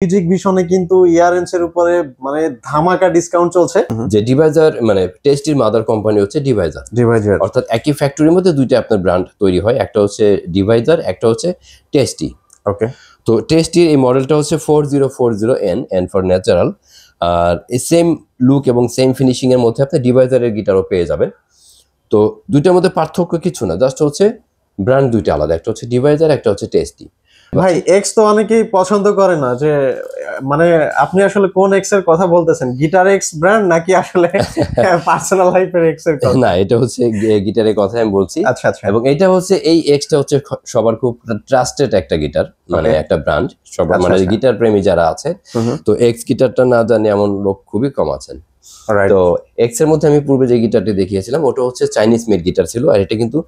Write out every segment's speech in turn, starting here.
Music ভিশনে কিন্তু ইয়ারএন্স এর উপরে মানে ধামাকা ডিসকাউন্ট চলছে। যে ডিভাইজার মানে টেস্টির মাদার কোম্পানি হচ্ছে ডিভাইজার, অর্থাৎ একই ফ্যাক্টরির মধ্যে দুইটা আপনার ব্র্যান্ড তৈরি হয়, একটা হচ্ছে ডিভাইজার, একটা হচ্ছে টেস্টি। ওকে, তো টেস্টির এই মডেলটা হচ্ছে 4040N, এন ফর ন্যাচারাল। আর এই সেম লুক এবং সেম ফিনিশিং এর মধ্যে আপনি ডিভাইজারের গিটারও পেয়ে যাবেন। তো দুইটার মধ্যে পার্থক্য কিছু না, জাস্ট হচ্ছে ব্র্যান্ড দুইটা আলাদা, একটা হচ্ছে ডিভাইজার, একটা হচ্ছে টেস্টি। ভাই এক্স তো অনেকেই পছন্দ করে না, যে মানে আপনি আসলে কোন এক্স এর কথা বলতেছেন, গিটার এক্স ব্র্যান্ড নাকি আসলে পার্সোনাল লাইফের এক্স এর কথা? না, এটা হচ্ছে গিটারের কথা আমি বলছি। আচ্ছা আচ্ছা। এবং এটা হচ্ছে এই এক্সটা হচ্ছে সবার খুব ট্রাস্টেড একটা গিটার, মানে একটা ব্র্যান্ড সবার, মানে গিটার প্রেমী যারা আছে। তো এক্স গিটারটা না জানি এমন লোক খুবই কম আছেন। তো এক্স এর মধ্যে আমি পূর্বে যে গিটারটি দেখিয়েছিলাম ওটা হচ্ছে চাইনিজ মেড গিটার ছিল, আর এটা কিন্তু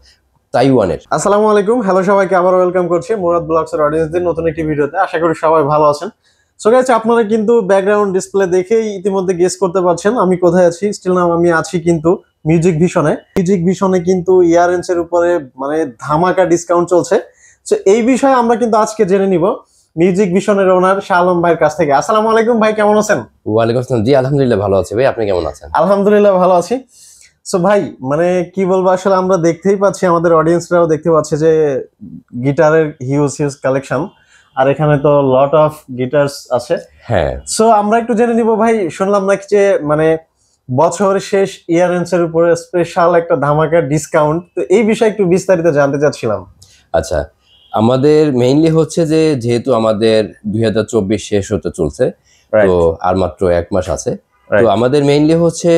তাইওয়ানের। আসসালামু আলাইকুম, হ্যালো সবাইকে, আবার ওয়েলকাম করছি মুরাদ ব্লগস এর অডিয়েন্সদের নতুন একটি ভিডিওতে। আশা করি সবাই ভালো আছেন। সো গাইস, আপনারা কিন্তু ব্যাকগ্রাউন্ড ডিসপ্লে দেখেই ইতিমধ্যে গেস করতে পারছেন আমি কোথায় আছি। স্টিল নাও আমি আছি কিন্তু মিউজিক ভিশনে কিন্তু ইয়ারএন্স এর উপরে মানে ধামাকা ডিসকাউন্ট চলছে। সো এই বিষয়ে আমরা কিন্তু আজকে জেনে নিব মিউজিক ভিশনের ওনার শাহ আলম ভাইয়ের কাছ থেকে। আসসালামু আলাইকুম ভাই, কেমন আছেন? ওয়ালাইকুম আসসালাম। জি আলহামদুলিল্লাহ ভালো আছি ভাই, আপনি কেমন আছেন? আলহামদুলিল্লাহ ভালো আছি। সো ভাই মানে কি বলবো, আসলে আমরা দেখতেই পাচ্ছি, আমাদের অডিয়েন্সরাও দেখতে পাচ্ছে যে গিটারের হিউজ কালেকশন, আর এখানে তো লট অফ গিটারস আছে। হ্যাঁ, সো আমরা একটু জেনে নিব ভাই, শুনলাম নাকি যে মানে বছর শেষ ইয়ারএন্ডস এর উপরে স্পেশাল একটা ধামাকা ডিসকাউন্ট, তো এই বিষয়ে একটু বিস্তারিত জানতে চাচ্ছিলাম। আচ্ছা, আমাদের মেইনলি হচ্ছে যে যেহেতু আমাদের 2024 শেষ হতে চলছে, তো আর মাত্র 1 মাস আছে। তো আমাদের মেইনলি হচ্ছে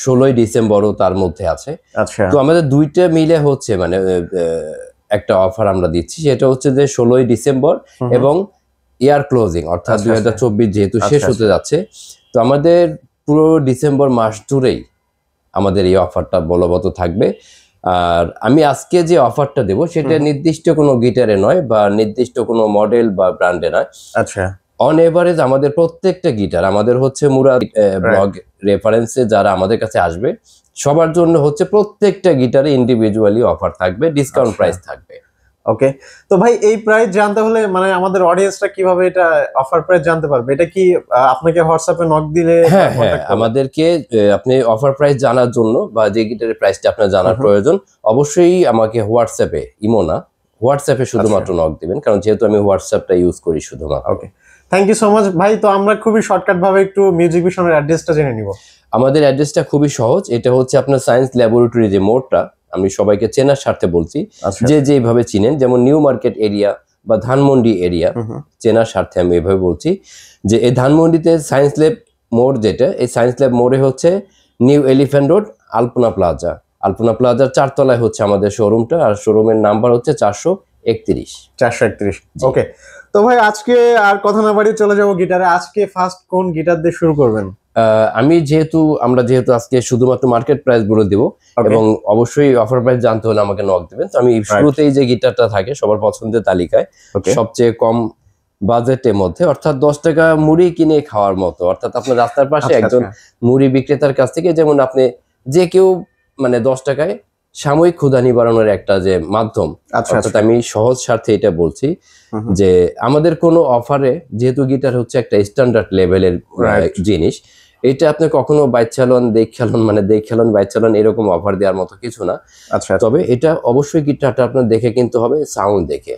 16ই ডিসেম্বরও তার মধ্যে আছে। আচ্ছা, তো আমাদের দুইটা মিলে হচ্ছে মানে একটা অফার আমরা দিচ্ছি, সেটা হচ্ছে যে 16ই ডিসেম্বর এবং ইয়ার ক্লোজিং, অর্থাৎ 2024 যেহেতু শেষ হতে যাচ্ছে, তো আমাদের পুরো ডিসেম্বর মাস জুড়েই আমাদের এই অফারটা বলবৎ থাকবে। আর আমি আজকে যে অফারটা দেব সেটা নির্দিষ্ট কোনো গিটারে নয় বা নির্দিষ্ট কোনো মডেল বা ব্র্যান্ডে নয়। আচ্ছা, অন এভারেজ আমাদের প্রত্যেকটা গিটার, আমাদের হচ্ছে মুরাদ ব্লগ রেফারেন্সে যারা আমাদের কাছে আসবে সবার জন্য হচ্ছে প্রত্যেকটা গিটারে ইন্ডিভিজুয়ালি অফার থাকবে, ডিসকাউন্ট প্রাইস থাকবে। ওকে, তো ভাই এই প্রাইস জানতে হলে মানে আমাদের অডিয়েন্সরা কিভাবে এটা অফার প্রাইস জানতে পারবে? এটা কি আপনাকে হোয়াটসঅ্যাপে নক দিলে? হ্যাঁ, আমাদেরকে আপনি অফার প্রাইস জানার জন্য বা যে গিটারের প্রাইসটা আপনার জানার প্রয়োজন, অবশ্যই আমাকে হোয়াটসঅ্যাপে, ইমো না, হোয়াটসঅ্যাপে শুধুমাত্র নক দিবেন, কারণ যেহেতু আমি হোয়াটসঅ্যাপটা ইউজ করি শুধুমাত্র। ওকে, থ্যাংক ইউ সো মাচ ভাই। তো আমরা খুবই শর্টকাট ভাবে একটু মিউজিক ভিশনের অ্যাড্রেসটা জেনে নিব। আমাদের অ্যাড্রেসটা খুবই সহজ, এটা হচ্ছে আপনার সায়েন্স ল্যাবরেটরি যে মোড়টা, আমি সবাইকে চেনার স্বার্থে বলছি, যে যেভাবে চিনেন, যেমন নিউ মার্কেট এরিয়া বা ধানমন্ডি এরিয়া, চেনার স্বার্থে আমি এভাবে বলছি যে এই ধানমন্ডিতে সায়েন্স ল্যাব মোড় যেটা, এই সায়েন্স ল্যাব মোড়ে হচ্ছে নিউ এলিফ্যান্ট রোড আলপনা প্লাজার 4 তলায় হচ্ছে আমাদের শোরুমটা, আর শোরুমের নাম্বার হচ্ছে 431। ওকে, তো ভাই আজকে আর কথা না বাড়িয়ে চলে যাবো গিটারে। আজকে ফার্স্ট কোন গিটার দিয়ে শুরু করবেন? আমরা যেহেতু আজকে শুধুমাত্র মার্কেট প্রাইস বলে দিব, এবং অবশ্যই অফার প্রাইস জানতে হলে আমাকে নক দিবেন। তো আমি শুরুতেই যে গিটারটা থাকে সবার পছন্দের তালিকায় সবচেয়ে কম বাজেটের মধ্যে, অর্থাৎ 10 টাকা মুড়ি কিনে খাওয়ার মতো, অর্থাৎ আপনার রাস্তার পাশে একজন মুড়ি বিক্রেতার কাছ থেকে, যেমন আপনি যে কেউ মানে 10 টাকায় সাময়িক ক্ষুধা নিবারণের একটা যে মাধ্যম, অর্থাৎ আমি সহজ স্বার্থে এটা বলছি যে আমাদের কোনো অফারে, যেহেতু গিটার হচ্ছে একটা স্ট্যান্ডার্ড লেভেলের জিনিস, এটা আপনি কখনো বাইচালন দেখেলন বাইচালন এরকম অফার দেওয়ার মতো কিছু না। তবে এটা অবশ্যই গিটারটা আপনার দেখে কিনতে হবে, সাউন্ড দেখে।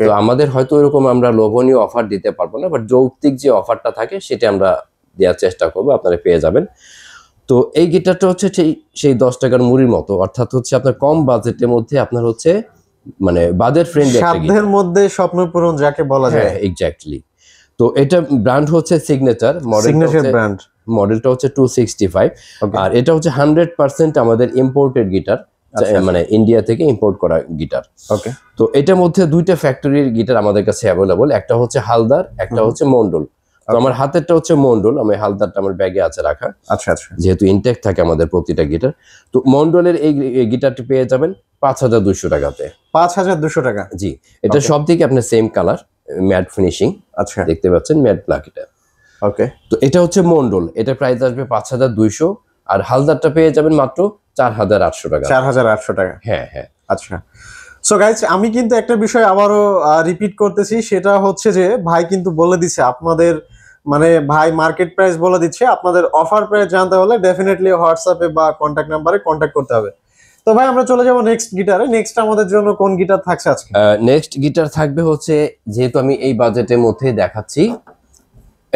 তো আমাদের হয়তো এরকম আমরা লোভনীয় অফার দিতে পারবো না, বাট যৌক্তিক যে অফারটা থাকে সেটা আমরা দেওয়ার চেষ্টা করবো, আপনারা পেয়ে যাবেন। তো এই গিটারটা হচ্ছে সেই 10 টাকার মুড়ির মতো, অর্থাৎ হচ্ছে আপনার কম বাজেটের মধ্যে আপনার হচ্ছে মানে বাজেট ফ্রেন্ডলি একটা গিটার, সাধ্যের মধ্যে স্বপ্ন পূরণ যাকে বলা যায়। এক্স্যাক্টলি। তো এটা ব্র্যান্ড হচ্ছে সিগনেচার, মডেলটা হচ্ছে 265, আর এটা হচ্ছে 100% আমাদের ইম্পোর্টেড গিটার, মানে ইন্ডিয়া থেকে ইম্পোর্ট করা গিটার। ওকে, তো এটার মধ্যে দুইটা ফ্যাক্টরির গিটার আমাদের কাছে অ্যাভেলেবল, একটা হচ্ছে হালদার, একটা হচ্ছে মন্ডল। তো আমার হাতেরটা হচ্ছে মন্ডল, আমি হালদারটা আমার ব্যাগে আছে রাখা, যেহেতু ইনটেক থাকে আমাদের প্রতিটা গিটার। তো মন্ডলের এই গিটারটি পেয়ে যাবেন 5200 টাকাতে। 5200 টাকা? জি, এটা সব দিকে আপনার সেম কালার, ম্যাট ফিনিশিং, দেখতে পাচ্ছেন ম্যাট ব্ল্যাক এটা। ওকে, তো এটা হচ্ছে মন্ডল, এটা প্রাইস আসবে 5200, আর হালদারটা পেয়ে যাবেন মাত্র 4800 টাকা। 4800 টাকা? হ্যাঁ। আচ্ছা, সো গাইজ আমি কিন্তু একটা বিষয় আবারও রিপিট করতেছি, সেটা হচ্ছে যে ভাই কিন্তু বলে দিচ্ছে আপনাদের, মানে ভাই মার্কেট প্রাইস বলে দিচ্ছে, আপনাদের অফার প্রাইস জানতে হলে ডেফিনেটলি হোয়াটসঅ্যাপে বা কন্ট্যাক্ট নাম্বারে কন্ট্যাক্ট করতে হবে। তো ভাই আমরা চলে যাব নেক্সট গিটারে। নেক্সট আমাদের জন্য কোন গিটার থাকছে আজকে? নেক্সট গিটার থাকবে হচ্ছে, যেহেতু আমি এই বাজেটের মধ্যে দেখাচ্ছি,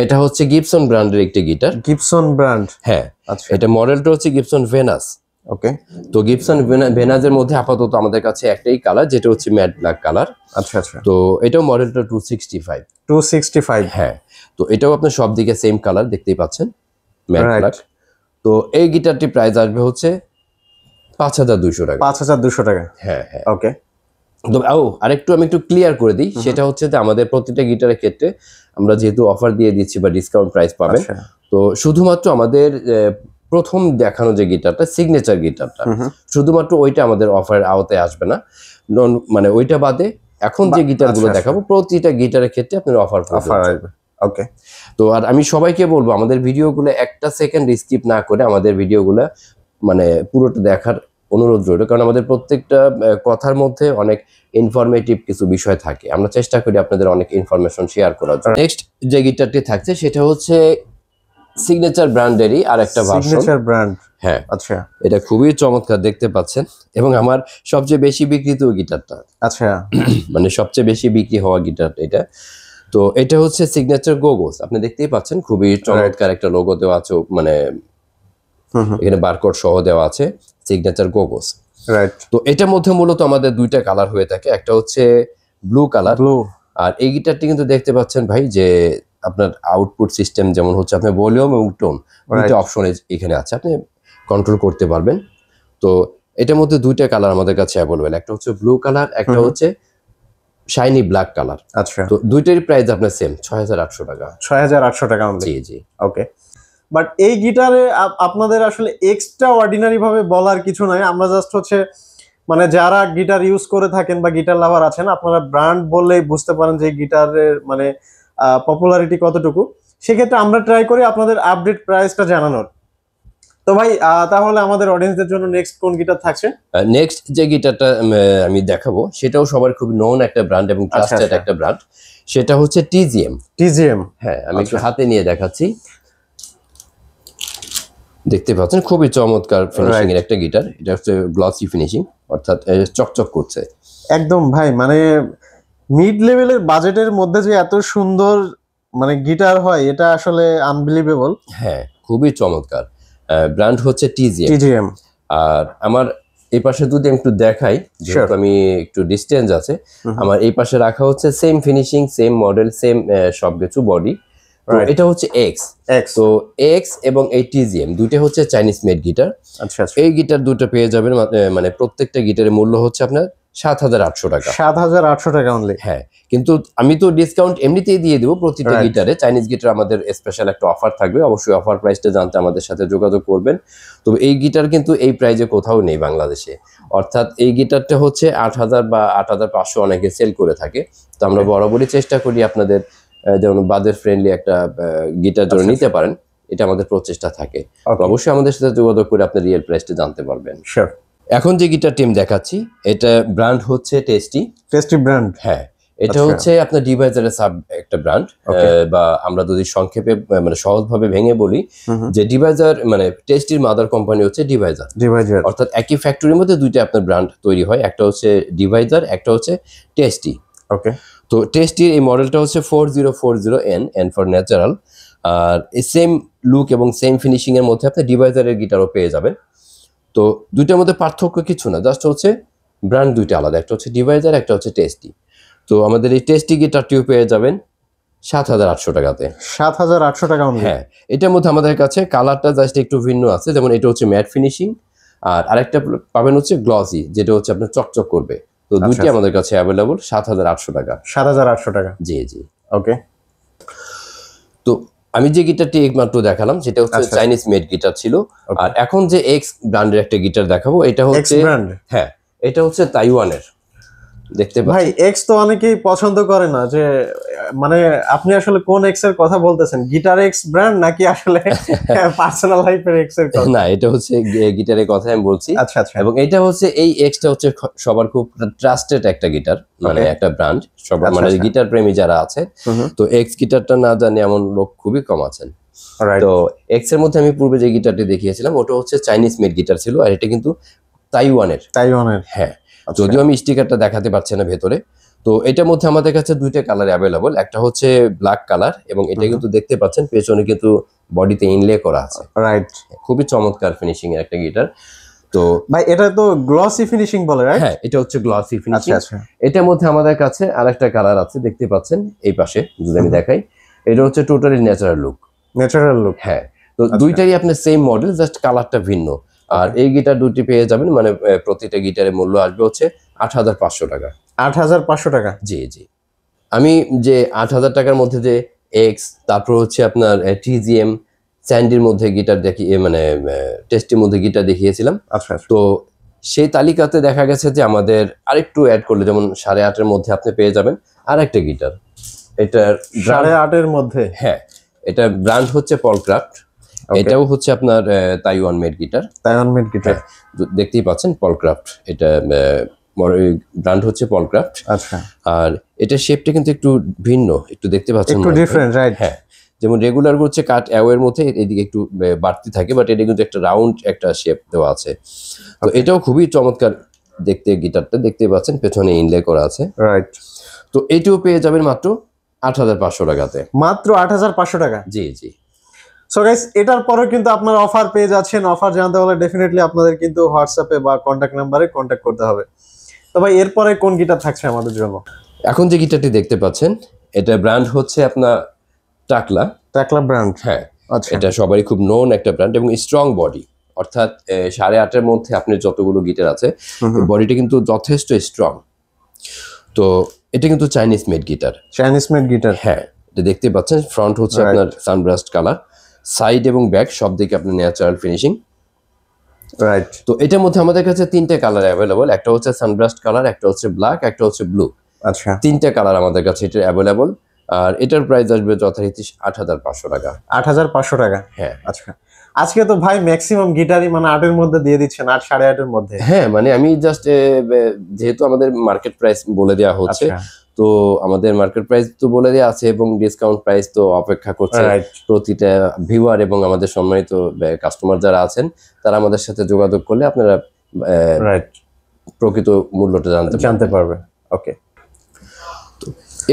এটা হচ্ছে গিবসন ব্র্যান্ডের একটি গিটার। Gibson brand? হ্যাঁ, আচ্ছা। এটা মডেলটা হচ্ছে গিবসন ভেনাস। ওকে। তো গিবসন ভেনাসের মধ্যে আপাতত আমাদের কাছে একটাই কালার, যেটা হচ্ছে ম্যাট ব্ল্যাক কালার। আচ্ছা আচ্ছা। তো এটাও মডেলটা 265। 265? হ্যাঁ। তো এটাও আপনার সব দিকে সেম কালার দেখতেই পাচ্ছেন, ম্যাট ব্ল্যাক। তো এই গিটারটি প্রাইস আসবে হচ্ছে 5200 টাকা। 5200 টাকা? হ্যাঁ হ্যাঁ। ওকে। তো আরেকটু আমি একটু ক্লিয়ার করে দিই, সেটা হচ্ছে যে আমাদের প্রতিটা গিটারের ক্ষেত্রে আমরা যেহেতু অফার দিয়ে দিচ্ছি বা ডিসকাউন্ট প্রাইস পাবেন, তো শুধুমাত্র আমাদের প্রথম দেখানো যে গিটারটা, সিগনেচার গিটারটা, শুধুমাত্র ওইটা আমাদের অফারের আওতায় আসবে না। মানে ওইটা বাদে এখন যে গিটারগুলো দেখাবো, প্রতিটা গিটারের ক্ষেত্রে আপনার অফার আসবে। ওকে। তো আর আমি সবাইকে বলবো, আমাদের ভিডিওগুলো একটা সেকেন্ড স্কিপ না করে আমাদের ভিডিওগুলো মানে পুরোটা দেখার অনুরোধ রইল, কারণ আমাদের প্রত্যেকটা কথার মধ্যে অনেক ইনফরমেটিভ কিছু বিষয় থাকে। আমরা চেষ্টা করি আপনাদের অনেক ইনফরমেশন শেয়ার করার জন্য। নেক্সট যে গিটারটি থাকছে সেটা হচ্ছে সিগনেচার ব্র্যান্ডেরই আর একটা ভার্সন। Signature brand? হ্যাঁ। আচ্ছা। এটা খুবই চমৎকার দেখতে পাচ্ছেন, এবং আমার সবচেয়ে বেশি বিক্রিত গিটারটা। আচ্ছা। মানে সবচেয়ে বেশি বিক্রি হওয়া গিটার এটা। তো এটা হচ্ছে সিগনেচার গোগোস। আপনি দেখতেই পাচ্ছেন খুবই চমৎকার একটা লোগো দেওয়া আছে, মানে এখানে বারকোড সহ দেওয়া আছে, সিগনেচার গোগোস। রাইট। তো এটার মধ্যে মূলত আমাদের দুইটা কালার হয়ে থাকে, একটা হচ্ছে ব্লু কালার। ব্লু। আর এই গিটারটি কিন্তু দেখতে পাচ্ছেন ভাই যে আপনার আউটপুট সিস্টেম, যেমন হচ্ছে আপনার ভলিউম এবং টোন, দুইটা অপশন এখানে আছে, আপনি কন্ট্রোল করতে পারবেন। তো এটার মধ্যে দুইটা কালার আমাদের কাছে অ্যাভেলেবেল, একটা হচ্ছে ব্লু কালার, একটা হচ্ছে শাইনি ব্ল্যাক কালার। আচ্ছা। তো দুইটারই প্রাইস আপনার সেম 6800 টাকা। 6800 টাকা? জি জি। ওকে। বাট এই গিটারে আপনাদের আসলে এক্সট্রা অর্ডিনারি ভাবে বলার কিছু নাই। আমরা জাস্ট হচ্ছে মানে যারা গিটার ইউজ করে থাকেন বা গিটার লাভার আছেন, আপনারা ব্র্যান্ড বললেই বুঝতে পারেন যে গিটারের মানে পপুলারিটি কতটুকু। সেক্ষেত্রে আমরা ট্রাই করি আপনাদের আপডেট প্রাইসটা জানানোর। তো ভাই তাহলে আমাদের অডিয়েন্সদের জন্য নেক্সট কোন গিটার থাকছে? নেক্সট যে গিটারটা আমি দেখাবো সেটাও সবার খুব নোন একটা ব্র্যান্ড এবং ট্রাস্টেড একটা ব্র্যান্ড, সেটা হচ্ছে টিজিএম। টিজিএম? হ্যাঁ, আমি একটু হাতে নিয়ে দেখাচ্ছি। দেখতে পাচ্ছেন খুবই চমৎকার ফিনিশিং এর একটা গিটার। এটা হচ্ছে গ্লসি ফিনিশিং, অর্থাৎ চকচক করছে একদম। ভাই মানে মিড লেভেলের বাজেটের মধ্যে যে এত সুন্দর মানে গিটার হয়, এটা আসলে আনবিলিভেবল। হ্যাঁ, খুবই চমৎকার। ব্র্যান্ড হচ্ছে টিজিএম। আর আমার এই পাশে যদি একটু দেখাই, যেহেতু আমি একটু ডিস্টেন্স আছে, আমার এই পাশে রাখা হচ্ছে same finishing, same model, same সবকিছু বডি। এটা হচ্ছে এক্স। তো এক্স এবং এই টিজিএম দুটো হচ্ছে চাইনিজ মেড গিটার। আচ্ছা। এই গিটার দুটো পেয়ে যাবেন, মানে প্রত্যেকটা গিটারের মূল্য হচ্ছে আপনার 7800 টাকা। 7800 টাকা অনলি? হ্যাঁ, কিন্তু আমি তো ডিসকাউন্ট এমনিতেই দিয়ে দেবো প্রতিটা গিটারে। চাইনিজ গিটার আমাদের স্পেশাল একটা অফার থাকবে, অবশ্যই অফার প্রাইসটা জানতে আমাদের সাথে যোগাযোগ করবেন। তবে এই গিটার কিন্তু এই প্রাইজে কোথাও নেই বাংলাদেশে, অর্থাৎ এই গিটারটা হচ্ছে 8000 বা 8500 অনেকে সেল করে থাকে। তো আমরা বরাবরই চেষ্টা করি আপনাদের যেমন বাজেট ফ্রেন্ডলি একটা গিটার জন্য নিতে পারেন, এটা আমাদের প্রচেষ্টা থাকে। অবশ্যই আমাদের সাথে যোগাযোগ করে আপনি রিয়েল প্রাইসটা জানতে পারবেন। শিওর। এখন যে গিটার টিম দেখাচ্ছি, এটা ব্র্যান্ড হচ্ছে টেস্টি। Tasty brand? হ্যাঁ, এটা হচ্ছে আপনার ডিভাইজারের সাব একটা ব্র্যান্ড, বা আমরা যদি সংক্ষেপে মানে সহজভাবে ভেঙে বলি যে ডিভাইজার মানে টেস্টির মাদার কোম্পানি হচ্ছে ডিভাইজার। অর্থাৎ একই ফ্যাক্টরির মধ্যে দুইটা আপনার ব্র্যান্ড তৈরি হয়, একটা হচ্ছে ডিভাইজার, একটা হচ্ছে টেস্টি। ওকে। তো টেস্টির এই মডেলটা হচ্ছে 4040N, এন ফর ন্যাচারাল। আর এই সেম লুক এবং সেম ফিনিশিং এর মধ্যে আপনি ডিভাইজারের গিটারও পেয়ে যাবেন। তো দুইটার মধ্যে পার্থক্য কিছু না, জাস্ট হচ্ছে ব্র্যান্ড দুইটা আলাদা, একটা হচ্ছে ডিভাইজার, একটা হচ্ছে টেস্টি। তো আমাদের এই টেস্টি গিটারটিও পেয়ে যাবেন 7800 টাকাতে। 7800 টাকা? হ্যাঁ, এটার মধ্যে আমাদের কাছে কালারটা জাস্ট একটু ভিন্ন আছে, যেমন এটা হচ্ছে ম্যাট ফিনিশিং, আর আরেকটা পাবেন হচ্ছে গ্লসি, যেটা হচ্ছে আপনার চকচক করবে। তো দুইটি আমাদের কাছে অ্যাভেলেবল 7800 টাকা। 7800 টাকা? জি জি। ওকে। তো আমি যে গিটারটি একমাত্র দেখালাম সেটা হচ্ছে চাইনিজ মেড গিটার ছিল। আর এখন যে এক্স ব্র্যান্ডের একটা গিটার দেখাবো, এটা হচ্ছে, হ্যাঁ, এটা হচ্ছে তাইওয়ানের। দেখতে ভাই পাচ্ছেন। এক্স তো অনেকেই পছন্দ করে না, যে মানে আপনি আসলে কোন এক্স এর কথা বলতেছেন, গিটার এক্স ব্র্যান্ড নাকি আসলে পার্সোনাল লাইফের এক্স এর কথা? না, এটা হচ্ছে গিটারের কথা আমি বলছি। আচ্ছা আচ্ছা। এবং এটা হচ্ছে এই এক্সটা হচ্ছে সবার খুব ট্রাস্টেড একটা গিটার, মানে একটা ব্র্যান্ড সবার, আচ্ছা, মানে আচ্ছা। গিটার প্রেমী যারা আছে, তো এক্স গিটারটা না জানি এমন লোক খুবই কম আছেন। রাইট। তো এক্স এর মধ্যে আমি পূর্বে যে গিটারটি দেখিয়েছিলাম ওটা হচ্ছে চাইনিজ মেড গিটার ছিল, আর এটা কিন্তু তাইওয়ানের। তাইওয়ানের। হ্যাঁ, আচ্ছা। যদিও আমি স্টিকারটা দেখাতে পারছি না ভেতরে। তো এটার মধ্যে আমাদের কাছে দুইটা কালার অ্যাভেলেবল, একটা হচ্ছে ব্ল্যাক কালার, এবং এটা কিন্তু দেখতে পাচ্ছেন পেছনে কিন্তু বডিতে ইনলে করা আছে। রাইট। খুবই চমৎকার ফিনিশিং এর একটা গিটার। তো ভাই এটা তো গ্লসি ফিনিশিং বলে, রাইট? হ্যাঁ, এটা হচ্ছে গ্লসি ফিনিশিং। আচ্ছা আচ্ছা। এটার মধ্যে আমাদের কাছে আরেকটা কালার আছে, দেখতে পাচ্ছেন এই পাশে যদি আমি দেখাই, এটা হচ্ছে totally natural look. Natural look. হ্যাঁ, তো দুইটাই আপনার সেম মডেল, জাস্ট কালারটা ভিন্ন। আর এই গিটার দুটি পেয়ে যাবেন, মানে প্রতিটা গিটারের মূল্য আসবে হচ্ছে 8,500 টাকা। 8,500 টাকা? জি জি। আমি যে 8,000 টাকার মধ্যে যে এক্স, তারপর হচ্ছে আপনার টিজিএম, স্যান্ডির মধ্যে গিটার দেখি, মানে টেস্টির মধ্যে গিটার দেখিয়েছিলাম। আচ্ছা আচ্ছা। তো সেই তালিকাতে দেখা গেছে যে আমাদের আরেকটু অ্যাড করলে, যেমন 8,500-এর মধ্যে আপনি পেয়ে যাবেন আরেকটা গিটার। এটার 8,500-এর মধ্যে? হ্যাঁ, এটা ব্র্যান্ড হচ্ছে পলক্রাফট। এটাও হচ্ছে আপনার Taiwan made guitar. Taiwan made guitar. দেখতেই পাচ্ছেন পলক্রাফট, এটা ব্র্যান্ড হচ্ছে পলক্রাফট। আচ্ছা। আর এটা শেপটা কিন্তু একটু ভিন্ন, একটু দেখতে পাচ্ছেন, একটু ডিফারেন্ট, রাইট? হ্যাঁ, যেমন রেগুলার হচ্ছে কাট অ্যাওয়ের মধ্যে এদিকে একটু বাড়তি থাকে, বাট এটা কিন্তু একটা রাউন্ড একটা শেপ দেওয়া আছে। তো এটাও খুবই চমৎকার দেখতে গিটারটা, দেখতে পাচ্ছেন পেছনে ইনলে করা আছে। রাইট। তো এটাও পেয়ে যাবেন মাত্র 8,500 টাকাতে। মাত্র 8,500 টাকা? জি জি। সো গাইস, এটার পরেও কিন্তু আপনারা অফার পেয়ে যাচ্ছেন। অফার জানতে হলে ডেফিনেটলি আপনাদের কিন্তু হোয়াটসঅ্যাপে বা কন্ট্যাক্ট নাম্বারে কন্ট্যাক্ট করতে হবে। তো ভাই এরপরে কোন গিটার থাকছে আমাদের জন্য? এখন যে গিটারটি দেখতে পাচ্ছেন, এটা ব্র্যান্ড হচ্ছে আপনার টাকলা। টাকলা ব্র্যান্ড? হ্যাঁ, আচ্ছা। এটা সবারই খুব নোন একটা ব্র্যান্ড, এবং স্ট্রং বডি, অর্থাৎ 8,500-এর মধ্যে আপনার যতগুলো গিটার আছে বডিটা কিন্তু যথেষ্ট স্ট্রং। তো এটা কিন্তু Chinese made guitar. Chinese made guitar? হ্যাঁ, এটা দেখতে পাচ্ছেন ফ্রন্ট হচ্ছে আপনার সানব্রাস্ট কালার, সাইড এবং ব্যাক সব দিকে আপনার ন্যাচারাল ফিনিশিং। রাইট। তো এটার মধ্যে আমাদের কাছে তিনটে কালার অ্যাভেলেবল, একটা হচ্ছে সানব্রাস্ট কালার, একটা হচ্ছে ব্ল্যাক, একটা হচ্ছে ব্লু। আচ্ছা। তিনটে কালার আমাদের কাছে এটা অ্যাভেলেবল। আর এটার প্রাইস আসবে যথারীতি 8,500 টাকা। 8,500 টাকা? হ্যাঁ। আচ্ছা। আজকে তো ভাই ম্যাক্সিমাম গিটারই মানে 8-এর মধ্যে দিয়ে দিচ্ছেন, 8, 8.5-এর মধ্যে। হ্যাঁ, মানে আমি জাস্ট যেহেতু আমাদের মার্কেট প্রাইস বলে দেওয়া হচ্ছে, তো আমাদের মার্কেট প্রাইস তো বলে দেওয়া আছে, এবং ডিসকাউন্ট প্রাইস তো অপেক্ষা করছে প্রতিটা ভিউয়ার এবং আমাদের সম্মানিত কাস্টমার যারা আছেন, তারা আমাদের সাথে যোগাযোগ করলে আপনারা প্রকৃত মূল্যটা জানতে পারবে। ওকে।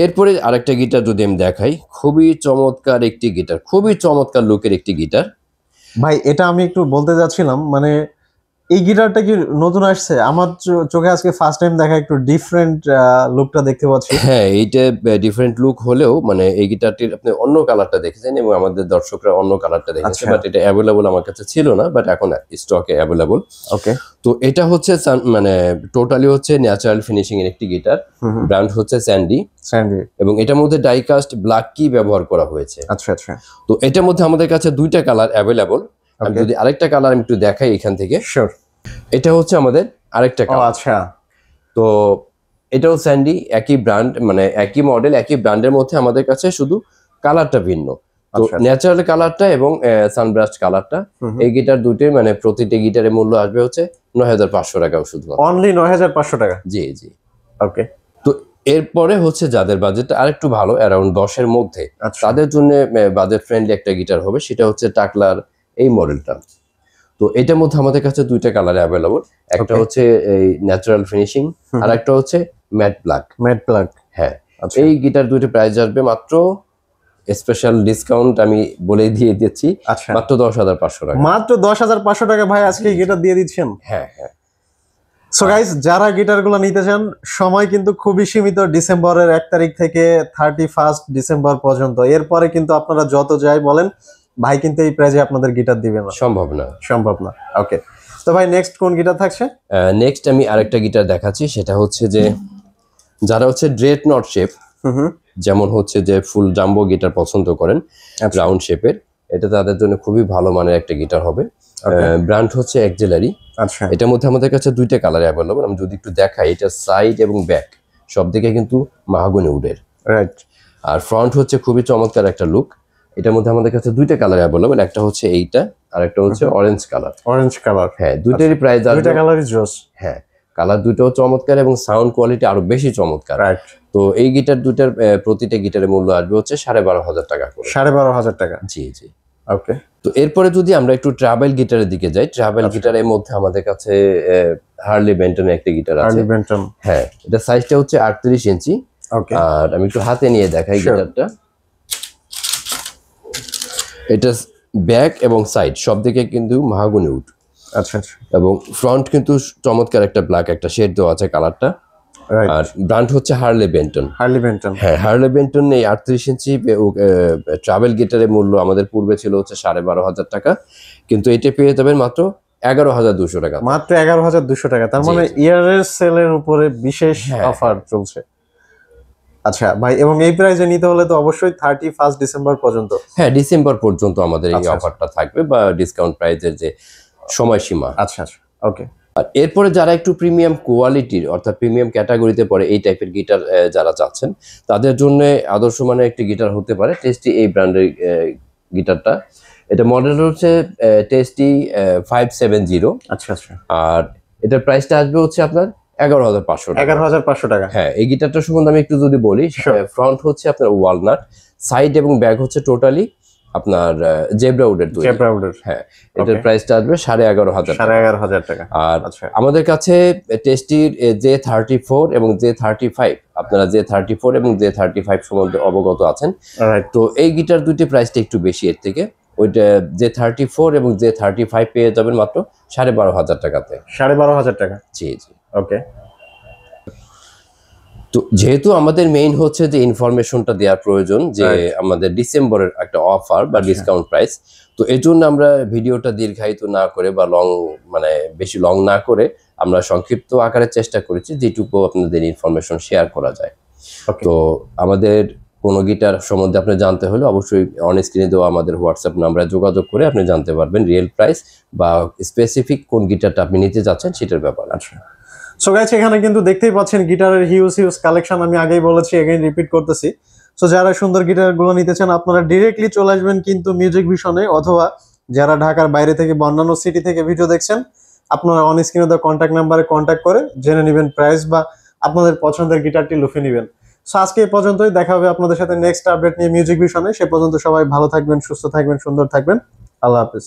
এরপরে আরেকটা গিটার যদি আমি দেখাই, খুবই চমৎকার একটি গিটার, খুবই চমৎকার লুকের একটি গিটার। ভাই এটা আমি একটু বলতে যাচ্ছিলাম, মানে এই গিটারটা কি নতুন আসছে? আমার চোখে আজকে ফার্স্ট টাইম দেখা, একটু ডিফারেন্ট লুকটা দেখতে পাচ্ছি। হ্যাঁ, এইটা ডিফারেন্ট লুক হলেও, মানে এই গিটারটির আপনি অন্য কালারটা দেখেছেন এবং আমাদের দর্শকরা অন্য কালারটা দেখেছে, বাট এটা অ্যাভেলেবল আমার কাছে ছিল না, বাট এখন স্টকে অ্যাভেলেবল। ওকে। তো এটা হচ্ছে মানে টোটালি হচ্ছে ন্যাচারাল ফিনিশিং এর একটি গিটার, ব্র্যান্ড হচ্ছে স্যান্ডি। এবং এটার মধ্যে ডাইকাস্ট ব্ল্যাক কি ব্যবহার করা হয়েছে। আচ্ছা আচ্ছা। তো এটার মধ্যে আমাদের কাছে দুইটা কালার অ্যাভেলেবল। আমি যদি আরেকটা কালার আমি একটু দেখাই এখান থেকে। শিওর। এটা হচ্ছে আমাদের আরেকটা কালার। আচ্ছা। তো এটাও স্যান্ডি, একই ব্র্যান্ড, মানে একই মডেল, একই ব্র্যান্ডের মধ্যে আমাদের কাছে শুধু কালারটা ভিন্ন। তো ন্যাচারাল কালারটা এবং সানব্রাস্ট কালারটা, এই গিটার দুটোই মানে প্রতিটি গিটারের মূল্য আসবে হচ্ছে 9,500 টাকা শুধু। অনলি 9,500 টাকা? জি জি। ওকে। তো এরপরে হচ্ছে যাদের বাজেট আরেকটু ভালো, অ্যারাউন্ড 10-এর মধ্যে, তাদের জন্য বাজেট ফ্রেন্ডলি একটা গিটার হবে, সেটা হচ্ছে টাকলার এই মডেলটা। তো এটার মধ্যে আমাদের কাছে দুইটা কালার অ্যাভেলেবল, একটা হচ্ছে এই ন্যাচারাল ফিনিশিং, আর একটা হচ্ছে ম্যাট ব্ল্যাক। Matte black? হ্যাঁ। এই গিটার দুইটা প্রাইস আসবে মাত্র, স্পেশাল ডিসকাউন্ট আমি বলে দিয়ে দিচ্ছি, মাত্র 10,500 টাকা। মাত্র 10,500 টাকা ভাই আজকে গিটার দিয়ে দিচ্ছেন? হ্যাঁ হ্যাঁ। সো গাইস, যারা গিটারগুলো নিতে চান, সময় কিন্তু খুবই সীমিত, ডিসেম্বরের 1 তারিখ থেকে 31 ডিসেম্বর পর্যন্ত। এরপরে কিন্তু আপনারা যত যাই বলেন, ভাই কিন্তু এই প্রাইজে আপনাদের গিটার দিবে না, সম্ভব না। ওকে। তো ভাই নেক্সট কোন গিটার থাকছে? নেক্সট আমি আরেকটা গিটার দেখাচ্ছি, সেটা হচ্ছে যে যারা হচ্ছে ড্রেড নট শেপ, যেমন হচ্ছে যে ফুল জাম্বো গিটার পছন্দ করেন রাউন্ড শেপের, এটা তাদের জন্য খুবই ভালো মানের একটা গিটার হবে। ব্র্যান্ড হচ্ছে এক্সেলারি। আচ্ছা। এটার মধ্যে আমাদের কাছে দুইটা কালার অ্যাভেলেবল। আমি যদি একটু দেখাই, এটা সাইড এবং ব্যাক সব দিকে কিন্তু মাহাগনি উডের। রাইট। আর ফ্রন্ট হচ্ছে খুবই চমৎকার একটা লুক। এটার মধ্যে আমাদের কাছে দুইটা কালার অ্যাভেলেবল, একটা হচ্ছে এইটা আর একটা হচ্ছে অরেঞ্জ কালার। অরেঞ্জ কালার, হ্যাঁ দুইটারই প্রাইস আসবে, দুইটা কালারই জোস। হ্যাঁ কালার দুটোও চমৎকার এবং সাউন্ড কোয়ালিটি আরো বেশি চমৎকার। রাইট। তো এই গিটার দুটার প্রতিটা গিটারের মূল্য আসবে হচ্ছে 12,500 টাকা করে। 12,500 টাকা। জি জি। ওকে। তো এরপরে যদি আমরা একটু ট্রাভেল গিটারের দিকে যাই, ট্রাভেল গিটারের মধ্যে আমাদের কাছে হার্লি বেন্টনের একটা গিটার আছে। হার্লি বেন্টন, হ্যাঁ এটা সাইজটা হচ্ছে 38 ইঞ্চি। ওকে। আর আমি একটু হাতে নিয়ে দেখাই গিটারটা। এটা ব্যাক এবং সাইড সব দিকে কিন্তু মাহাগনি উড। আচ্ছা আচ্ছা। এবং ফ্রন্ট কিন্তু চমৎকার একটা ব্ল্যাক একটা শেড দেওয়া আছে কালারটা। আর ব্র্যান্ড হচ্ছে হার্লে বেন্টন। হার্লি বেন্টন, হ্যাঁ হার্লে বেন্টন এই 38 ইঞ্চি ট্রাভেল গিটারের মূল্য আমাদের পূর্বে ছিল হচ্ছে 12,500 টাকা, কিন্তু এটা পেয়ে যাবেন মাত্র 11,200 টাকা। মাত্র 11,200 টাকা। তার মানে ইয়ারের সেলের উপরে বিশেষ অফার চলছে। আচ্ছা ভাই, এবং এই প্রাইসে নিতে হলে তো অবশ্যই 31 ডিসেম্বর পর্যন্ত। হ্যাঁ ডিসেম্বর পর্যন্ত আমাদের এই অফারটা থাকবে, বা ডিসকাউন্ট প্রাইসের যে সময়সীমা। আচ্ছা আচ্ছা, ওকে। আর এরপরে যারা একটু প্রিমিয়াম কোয়ালিটির অর্থাৎ প্রিমিয়াম ক্যাটাগরিতে পড়ে এই টাইপের গিটার যারা চাচ্ছেন, তাদের জন্য আদর্শ মানের একটি গিটার হতে পারে টেস্টি এই ব্র্যান্ডের গিটারটা। এটা মডেল হচ্ছে টেস্টি 570। আচ্ছা আচ্ছা। আর এটার প্রাইসটা আসবে হচ্ছে আপনার 11,500 টাকা। 11,500 টাকা। হ্যাঁ এই গিটারটা সম্বন্ধে আমি একটু যদি বলি, ফ্রন্ট হচ্ছে আপনার ওয়ালনাট, সাইড এবং ব্যাক হচ্ছে টোটালি আপনার জেব্রা উডের তৈরি। জেব্রা উডের। হ্যাঁ এটার প্রাইসটা আসবে 11,500 টাকা। 11,500 টাকা। আর আচ্ছা, আমাদের কাছে টেস্টির J34 এবং J35, আপনারা J34 এবং J35 সম্বন্ধে অবগত আছেন। রাইট। তো এই গিটার দুইটি প্রাইসটা একটু বেশি এর থেকে। ওইটা J34 এবং J35 পেয়ে যাবেন মাত্র 12,500 টাকাতে। 12,500 টাকা। জি জি। ওকে। তো যেহেতু আমাদের মেইন হচ্ছে যে ইনফরমেশনটা দেওয়ার প্রয়োজন যে আমাদের ডিসেম্বরের একটা অফার বা ডিসকাউন্ট প্রাইস, তো এই জন্য আমরা ভিডিওটা দীর্ঘায়িত না করে বা বেশি লং না করে আমরা সংক্ষিপ্ত আকারে চেষ্টা করেছি যেটুকু আপনাদের ইনফরমেশন শেয়ার করা যায়। তো আমাদের কোনো গিটার সম্বন্ধে আপনি জানতে হলে অবশ্যই অন স্ক্রিনে দেওয়া আমাদের হোয়াটসঅ্যাপ নাম্বারে যোগাযোগ করে আপনি জানতে পারবেন রিয়েল প্রাইস বা স্পেসিফিক কোন গিটারটা আপনি নিতে যাচ্ছেন সেটার ব্যাপারে। আচ্ছা। সো গাইস, এখানে কিন্তু দেখতেই পাচ্ছেন গিটারের হিউজ কালেকশন। আমি আগেই বলেছি, এগেইন রিপিট করতেছি। সো যারা সুন্দর গিটারগুলো নিতে চান আপনারা ডিরেক্টলি চলে আসবেন কিন্তু মিউজিক ভিশনে, অথবা যারা ঢাকার বাইরে থেকে বা অন্যান্য সিটি থেকে ভিডিও দেখছেন আপনারা অন স্ক্রিনে দেওয়া কন্ট্যাক্ট নাম্বারে কন্ট্যাক্ট করে জেনে নেবেন প্রাইস বা আপনাদের পছন্দের গিটারটি লুফে নেবেন। সো আজকে এই পর্যন্তই, দেখা হবে আপনাদের সাথে নেক্সট আপডেট নিয়ে মিউজিক ভিশনে। সে পর্যন্ত সবাই ভালো থাকবেন, সুস্থ থাকবেন, সুন্দর থাকবেন। আল্লাহ হাফেজ।